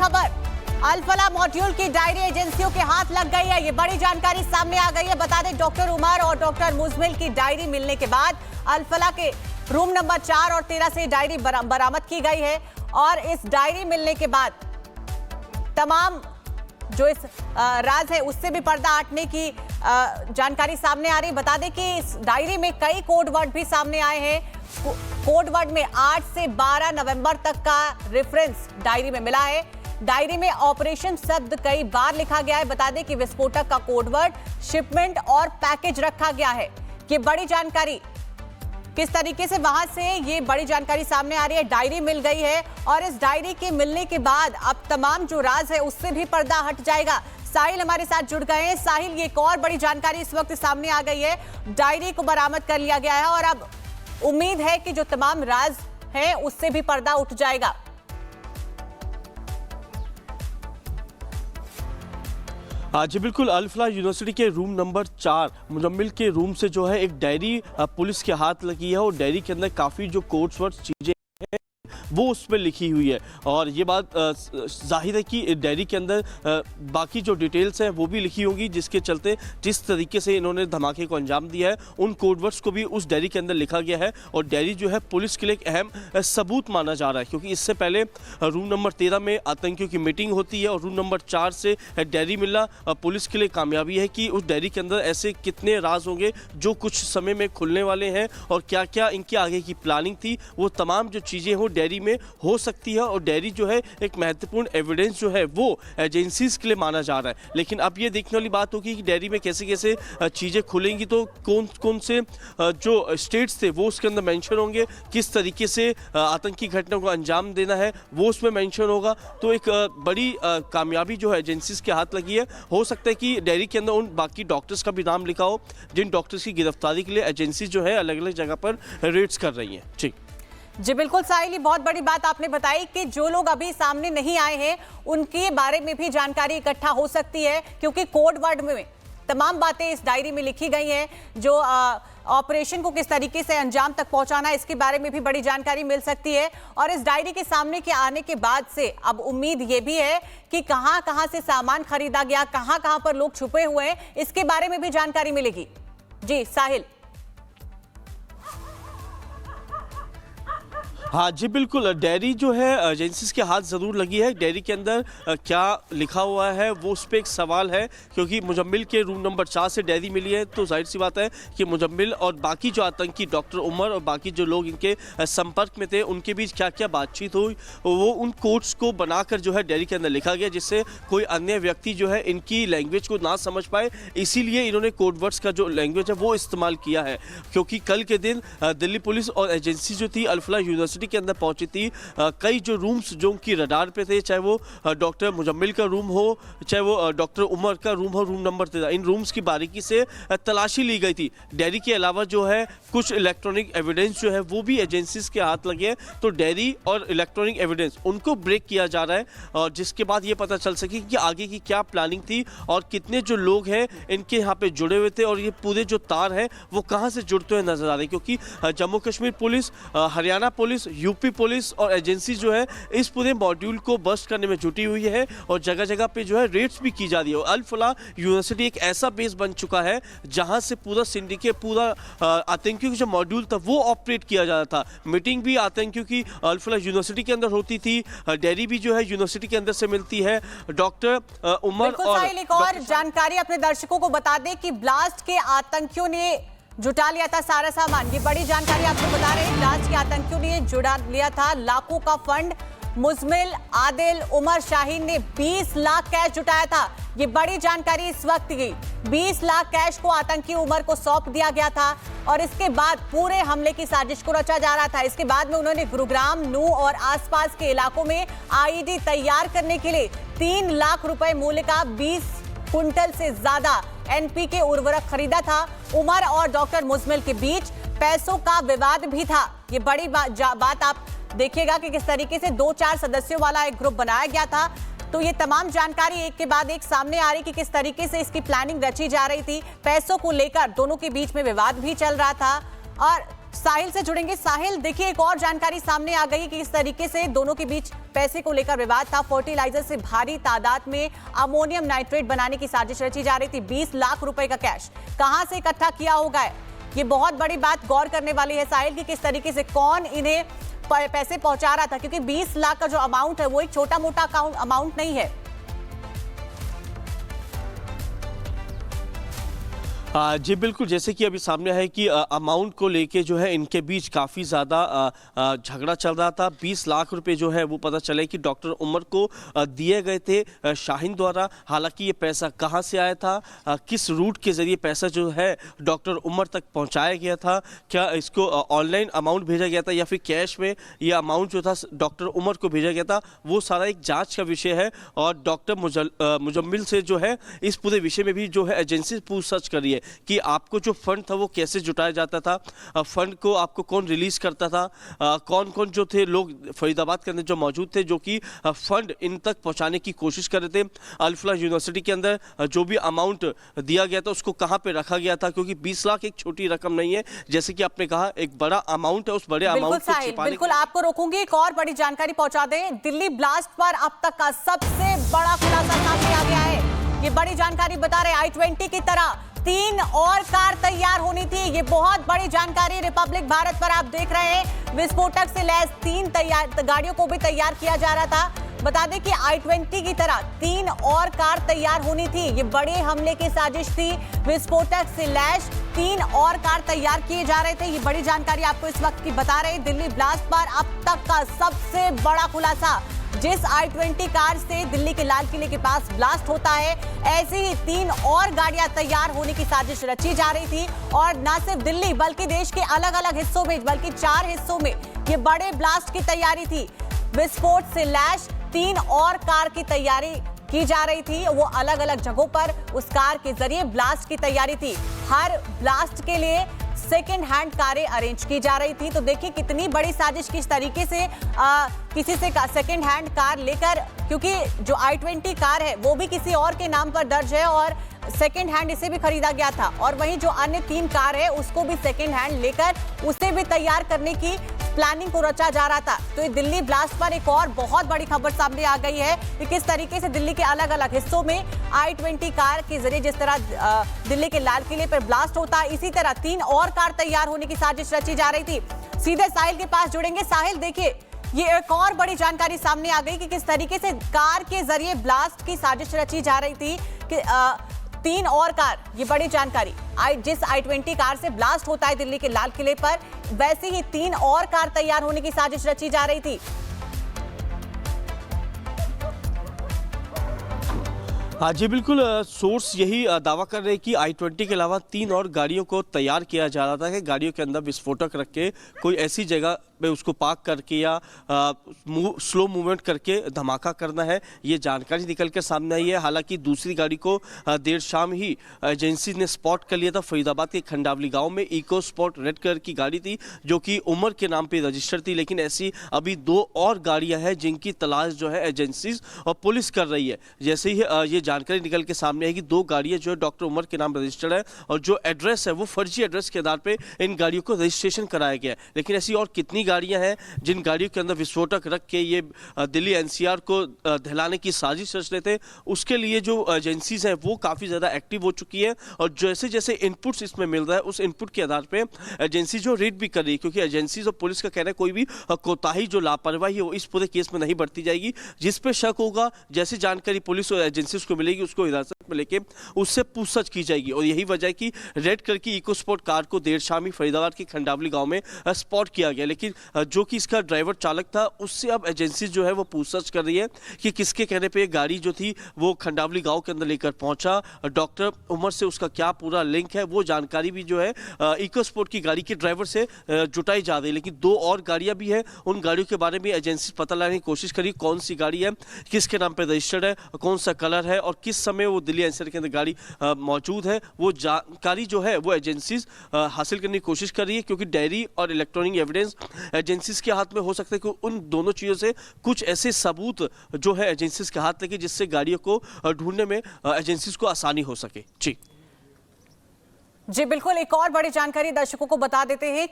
खबर, अल-फलाह मॉड्यूल की डायरी एजेंसियों के हाथ लग गई है। ये बड़ी जानकारी सामने आ गई है। बता दें, डॉक्टर उमर और डॉक्टर मुजमिल की डायरी मिलने के बाद अल-फलाह के रूम नंबर 4 और 13 से डायरी बरामद की गई है और इस डायरी मिलने के बाद तमाम जो इस राज है उससे भी पर्दा हटने की जानकारी सामने आ रही है। बता दें कि इस डायरी में कई कोड वर्ड भी सामने आए हैं। कोड वर्ड में 8 से 12 नवंबर तक का रेफरेंस डायरी में मिला है। डायरी में ऑपरेशन शब्द कई बार लिखा गया है। बता दें कि विस्फोटक का कोड वर्ड शिपमेंट और पैकेज रखा गया है। ये बड़ी जानकारी किस तरीके से वहां से ये बड़ी जानकारी सामने आ रही है। डायरी मिल गई है और इस डायरी के मिलने के बाद अब तमाम जो राज है उससे भी पर्दा हट जाएगा। साहिल हमारे साथ जुड़ गए हैं। साहिल, ये एक और बड़ी जानकारी इस वक्त सामने आ गई है। डायरी को बरामद कर लिया गया है और अब उम्मीद है कि जो तमाम राज है उससे भी पर्दा उठ जाएगा। जी बिल्कुल, अल-फलाह यूनिवर्सिटी के रूम नंबर 4 मुजम्मिल के रूम से जो है एक डायरी पुलिस के हाथ लगी है और डायरी के अंदर काफ़ी जो कोड्स वर्ड चीज़ें हैं वो उस पर लिखी हुई है। और ये बात जाहिर है कि डायरी के अंदर बाकी जो डिटेल्स हैं वो भी लिखी होंगी, जिसके चलते जिस तरीके से इन्होंने धमाके को अंजाम दिया है उन कोडवर्ड्स को भी उस डायरी के अंदर लिखा गया है। और डायरी जो है पुलिस के लिए एक अहम सबूत माना जा रहा है, क्योंकि इससे पहले रूम नंबर 13 में आतंकियों की मीटिंग होती है और रूम नंबर 4 से डायरी मिलना पुलिस के लिए कामयाबी है कि उस डायरी के अंदर ऐसे कितने राज होंगे जो कुछ समय में खुलने वाले हैं और क्या क्या इनकी आगे की प्लानिंग थी, वो तमाम जो चीज़ें हो डायरी में हो सकती है। और डायरी जो है एक महत्वपूर्ण एविडेंस जो है वो एजेंसीज के लिए माना जा रहा है। लेकिन अब ये देखने वाली बात होगी कि डायरी में कैसे कैसे चीज़ें खुलेंगी, तो कौन कौन से जो स्टेट्स थे वो उसके अंदर मेंशन होंगे, किस तरीके से आतंकी घटना को अंजाम देना है वो उसमें मेंशन होगा। तो एक बड़ी कामयाबी जो है एजेंसीज के हाथ लगी है। हो सकता है कि डायरी के अंदर उन बाकी डॉक्टर्स का भी नाम लिखा हो जिन डॉक्टर्स की गिरफ्तारी के लिए एजेंसी जो है अलग अलग जगह पर रेड्स कर रही हैं। जी बिल्कुल साहिल, ये बहुत बड़ी बात आपने बताई कि जो लोग अभी सामने नहीं आए हैं उनके बारे में भी जानकारी इकट्ठा हो सकती है, क्योंकि कोड वर्ड में तमाम बातें इस डायरी में लिखी गई हैं। जो ऑपरेशन को किस तरीके से अंजाम तक पहुंचाना है इसके बारे में भी बड़ी जानकारी मिल सकती है। और इस डायरी के सामने के आने के बाद से अब उम्मीद ये भी है कि कहां कहां से सामान खरीदा गया, कहां कहां पर लोग छुपे हुए हैं, इसके बारे में भी जानकारी मिलेगी। जी साहिल। हाँ जी बिल्कुल, डायरी जो है एजेंसीज के हाथ ज़रूर लगी है। डायरी के अंदर क्या लिखा हुआ है वो उस पर एक सवाल है, क्योंकि मुजम्मिल के रूम नंबर 4 से डायरी मिली है तो जाहिर सी बात है कि मुजम्मिल और बाकी जो आतंकी डॉक्टर उमर और बाकी जो लोग इनके संपर्क में थे उनके बीच क्या क्या बातचीत हुई वो उन कोड्स को बनाकर जो है डायरी के अंदर लिखा गया, जिससे कोई अन्य व्यक्ति जो है इनकी लैंग्वेज को ना समझ पाए। इसीलिए इन्होंने कोड वर्ड्स का जो लैंग्वेज है वो इस्तेमाल किया है, क्योंकि कल के दिन दिल्ली पुलिस और एजेंसी जो थी अल-फलाह यूनिवर्सिटी के अंदर पहुंची थी। कई जो रूम्स जो उनकी रडार पे थे, चाहे वो डॉक्टर मुजम्मिल का रूम हो, चाहे वो डॉक्टर उमर का रूम हो, रूम नंबर 13, इन रूम्स की बारीकी से तलाशी ली गई थी। डायरी के अलावा जो है कुछ इलेक्ट्रॉनिक एविडेंस जो है वो भी एजेंसीज के हाथ लगे हैं। तो डायरी और इलेक्ट्रॉनिक एविडेंस उनको ब्रेक किया जा रहा है, और जिसके बाद ये पता चल सके कि आगे की क्या प्लानिंग थी और कितने जो लोग हैं इनके यहाँ पे जुड़े हुए थे, और ये पूरे जो तार हैं वो कहाँ से जुड़ते हुए नजर आ रहे हैं। क्योंकि Jammu Kashmir police, Haryana police, UP police और एजेंसी जो है इस पूरे मॉड्यूल को बस्ट करने में जुटी हुई है और जगह जगह पे जो है रेड्स भी की जा रही है। अल-फलाह यूनिवर्सिटी एक ऐसा बेस बन चुका है जहां से पूरा सिंडिकेट, पूरा आतंकियों का जो मॉड्यूल था वो ऑपरेट किया जा रहा था। मीटिंग भी आतंकियों की अल-फलाह यूनिवर्सिटी के अंदर होती थी, डायरी भी जो है यूनिवर्सिटी के अंदर से मिलती है। डॉक्टर उमर और जानकारी अपने दर्शकों को बता दें कि ब्लास्ट के आतंकियों ने जुटा लिया था सारा सामान। ये बड़ी जानकारी आपको बता रहे हैं, ब्लास्ट के आतंकियों ने जुटा लिया था लाखों का फंड। मुजमिल, आदिल, उमर, शाहीन ने 20 लाख कैश जुटाया था। ये बड़ी जानकारी इस वक्त गई। 20 लाख कैश को आतंकी उमर को सौंप दिया गया था और इसके बाद पूरे हमले की साजिश को रचा जा रहा था। इसके बाद में उन्होंने गुरुग्राम, नूह और आसपास के इलाकों में आईडी तैयार करने के लिए 3 लाख रुपए मूल्य का 20 कुंटल से ज्यादा एनपीके उर्वरक खरीदा था। उमर और डॉक्टर मुजमिल के बीच पैसों का विवाद भी था। ये बड़ी बात आप देखिएगा कि किस तरीके से 2-4 सदस्यों वाला एक ग्रुप बनाया गया था। तो ये तमाम जानकारी एक के बाद एक सामने आ रही कि किस तरीके से इसकी प्लानिंग रची जा रही थी। पैसों को लेकर दोनों के बीच में विवाद भी चल रहा था और साहिल से जुड़ेंगे। साहिल, देखिए एक और जानकारी सामने आ गई कि इस तरीके से दोनों के बीच पैसे को लेकर विवाद था। फर्टिलाइजर से भारी तादाद में अमोनियम नाइट्रेट बनाने की साजिश रची जा रही थी। 20 लाख रुपए का कैश कहां से इकट्ठा किया होगा, ये बहुत बड़ी बात गौर करने वाली है साहिल कि किस तरीके से कौन इन्हें पैसे पहुंचा रहा था, क्योंकि 20 लाख का जो अमाउंट है वो एक छोटा मोटा अमाउंट नहीं है। जी बिल्कुल, जैसे कि अभी सामने है कि अमाउंट को लेके जो है इनके बीच काफ़ी ज़्यादा झगड़ा चल रहा था। 20 लाख रुपए जो है वो पता चले कि डॉक्टर उमर को दिए गए थे शाहीन द्वारा। हालांकि ये पैसा कहां से आया था, किस रूट के ज़रिए पैसा जो है डॉक्टर उमर तक पहुंचाया गया था, क्या इसको ऑनलाइन अमाउंट भेजा गया था या फिर कैश में ये अमाउंट जो था डॉक्टर उमर को भेजा गया था, वो सारा एक जाँच का विषय है। और डॉक्टर मुजम्मिल से जो है इस पूरे विषय में भी जो है एजेंसी पूछताछ कर रही है कि आपको जो फंड था वो कैसे जुटाया जाता था, फंड को आपको कौन रिलीज करता था, कौन कौन जो थे लोग फरीदाबाद के अंदर जो मौजूद थे जो कि फंड इन तक पहुंचाने की कोशिश कर रहे थे। अल-फलाह यूनिवर्सिटी के अंदर जो भी अमाउंट दिया गया था उसको कहां पे रखा गया था, क्योंकि 20 लाख एक छोटी रकम नहीं है, जैसे कि आपने कहा एक बड़ा अमाउंट है। उस बड़े अमाउंट को छिपाने बिल्कुल आपको रोकूंगी, एक और बड़ी जानकारी पहुंचा दें। दिल्ली ब्लास्ट पर अब तक का सबसे बड़ा खुलासा सामने आ गया है। ये बड़ी जानकारी बता रहे i-20 की तरह 3 और कार तैयार होनी थी। ये बहुत बड़ी जानकारी रिपब्लिक भारत पर आप देख रहे हैं। विस्फोटक से लैस 3 गाड़ियों को भी तैयार किया जा रहा था। बता दें कि i-20 की तरह 3 और कार तैयार होनी थी। ये बड़े हमले की साजिश थी। विस्फोटक से लैस 3 और कार तैयार किए जा रहे थे। ये बड़ी जानकारी आपको इस वक्त की बता रहे हैं। दिल्ली ब्लास्ट पर अब तक का सबसे बड़ा खुलासा, जिस i-20 कार से दिल्ली के लाल किले के पास ब्लास्ट होता है, ऐसी ही 3 और गाड़ियां तैयार होने की साजिश रची जा रही थी। और न सिर्फ दिल्ली बल्कि देश के अलग अलग हिस्सों में, बल्कि 4 हिस्सों में ये बड़े ब्लास्ट की तैयारी थी। विस्फोट से लैस 3 और कार की तैयारी की जा रही थी। वो अलग अलग जगहों पर उस कार के जरिए ब्लास्ट की तैयारी थी। हर ब्लास्ट के लिए सेकेंड हैंड कारें अरेंज की जा रही थी। तो देखिए कितनी बड़ी साजिश, किस तरीके से किसी से सेकेंड हैंड कार लेकर, क्योंकि जो i-20 कार है वो भी किसी और के नाम पर दर्ज है और सेकेंड हैंड इसे भी खरीदा गया था। और वहीं जो अन्य 3 कार है उसको भी सेकेंड हैंड लेकर उसे भी तैयार करने की प्लानिंग को रचा जा रहा था। तो ये दिल्ली ब्लास्ट पर एक और बहुत बड़ी खबर सामने आ गई है कि किस तरीके से दिल्ली के अलग अलग हिस्सों में i-20 कार के जरिए जिस तरह दिल्ली के लाल किले पर ब्लास्ट होता है, इसी तरह 3 और कार तैयार होने की साजिश रची जा रही थी। सीधे साहिल के पास जुड़ेंगे। साहिल, देखिए ये एक और बड़ी जानकारी सामने आ गई कि किस तरीके से कार के जरिए ब्लास्ट की साजिश रची जा रही थी कि 3 और कार, ये बड़ी जानकारी, जिस i-20 कार से ब्लास्ट होता है दिल्ली के लाल किले पर, वैसे ही 3 और कार तैयार होने की साजिश रची जा रही थी। हाँ जी बिल्कुल, सोर्स यही दावा कर रहे हैं कि i-20 के अलावा 3 और गाड़ियों को तैयार किया जा रहा था कि गाड़ियों के अंदर विस्फोटक रख के कोई ऐसी जगह पे उसको पार्क करके या स्लो मूवमेंट करके धमाका करना है। ये जानकारी निकल कर सामने आई है। हालांकि दूसरी गाड़ी को देर शाम ही एजेंसी ने स्पॉट कर लिया था। फरीदाबाद के खंडावली गांव में इको स्पॉट रेड कलर की गाड़ी थी जो कि उमर के नाम पे रजिस्टर्ड थी। लेकिन ऐसी अभी 2 और गाड़ियां हैं जिनकी तलाश जो है एजेंसी और पुलिस कर रही है। जैसे ही ये जानकारी निकल के सामने आई कि 2 गाड़ियां जो है डॉक्टर उमर के नाम रजिस्टर्ड है और जो एड्रेस है वो फर्जी एड्रेस के आधार पर इन गाड़ियों को रजिस्ट्रेशन कराया गया है। लेकिन ऐसी और कितनी गाड़ियां हैं जिन गाड़ियों के अंदर विस्फोटक रख के ये दिल्ली एनसीआर को दहलाने की साजिश रच रहे थे, उसके लिए जो एजेंसीज हैं वो काफ़ी ज़्यादा एक्टिव हो चुकी है। और जैसे जैसे इनपुट्स इसमें मिल रहा है उस इनपुट के आधार पे एजेंसी जो रेड भी कर रही है, क्योंकि एजेंसीज और पुलिस का कहना है कोई भी कोताही जो लापरवाही हो इस पूरे केस में नहीं बरती जाएगी। जिस पे शक होगा, जैसी जानकारी पुलिस और एजेंसीज को मिलेगी उसको हिरासत में लेके उससे पूछताछ की जाएगी। और यही वजह है कि रेड कलर की इको स्पोर्ट कार को देर शाम ही फरीदाबाद के खंडावली गाँव में स्पॉट किया गया। लेकिन जो कि इसका ड्राइवर चालक था उससे अब एजेंसी जो है वो पूछताछ कर रही है कि किसके कहने पे गाड़ी जो थी वो खंडावली गांव के अंदर लेकर पहुंचा, डॉक्टर उमर से उसका क्या पूरा लिंक है, वो जानकारी भी जो है इको स्पोर्ट की गाड़ी के ड्राइवर से जुटाई जा रही है। लेकिन 2 और गाड़ियां भी है, उन गाड़ियों के बारे में एजेंसी पता लगाने की कोशिश करी कौन सी गाड़ी है, किसके नाम पर रजिस्टर्ड है, कौन सा कलर है और किस समय वो दिल्ली एनसीआर के अंदर गाड़ी मौजूद है। वो जानकारी जो है वो एजेंसी हासिल करने की कोशिश कर रही है, क्योंकि डायरी और इलेक्ट्रॉनिक एविडेंस एजेंसीज के हाथ में हो सकता है कि उन दोनों चीज़ों से कुछ ऐसे सबूत जो है एजेंसीज के हाथ लगे जिससे गाड़ियों को ढूंढने में एजेंसीज को आसानी हो सके। जी बिल्कुल, एक और बड़ी जानकारी दर्शकों को बता देते हैं।